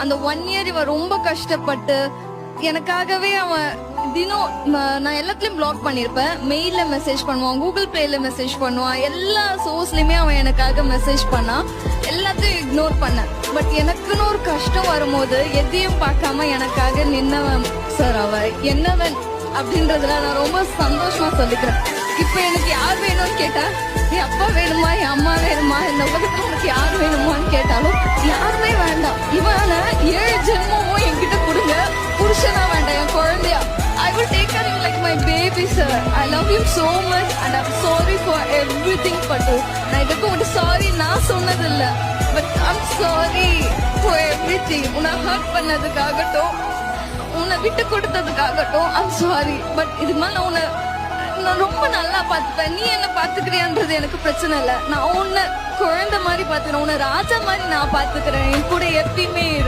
அந்த 1 இயர் இவன் ரொம்ப கஷ்டப்பட்டு எனக்காகவே அவன் தினம் நான் எல்லாத்துலயும் பிளாக் பண்ணிருப்பேன். மெயில்ல மெசேஜ் பண்ணுவான், கூகுள் பிளேல மெசேஜ் பண்ணுவான், எல்லா சோர்ஸ்லயுமே அவன் எனக்காக மெசேஜ் பண்ணான். எல்லாத்தையும் இக்னோர் பண்ணேன். பட் எனக்குன்னு ஒரு கஷ்டம் வரும்போது எதையும் பார்க்காம எனக்காக நின்னவன் சார். அவ என்னவன் அப்படின்றதுல நான் ரொம்ப சந்தோஷமா சொல்லிக்கிறேன். இப்ப எனக்கு யார் வேணும்னு கேட்டா, என் அப்பா வேணுமா, என் அம்மா வேணுமா, இந்த உலகத்துல உனக்கு யார் வேணுமான்னு கேட்டாலும் யாருமே வேண்டாம். இவன 7 ஜென்மமும் என்கிட்ட கொடுங்க, புருஷனா வேண்டாம், என் குழந்தையா. I will take her like my baby, sir. I love you so much and I'm sorry for everything, Patu. நான் இதுக்கு ஒரு சாரி நான் சொன்னதில்ல, but I'm sorry for everything. உன்னை ஹர்ட் பண்ணதுக்காகட்டும், உன்னை விட்டு கொடுத்ததுக்காகட்டும் I'm sorry. பட் இது மேல நான் ரொம்ப நல்லா பாத்துப்பேன். நீ என்ன பாத்துக்கிறியான்றது எனக்கு பிரச்சனை இல்ல. நான் உன்னை குழந்தை மாதிரி பாத்துக்கிறேன், உன்னை ராஜா மாதிரி நான் பாத்துக்கிறேன். என் கூட எப்பயுமே இரு.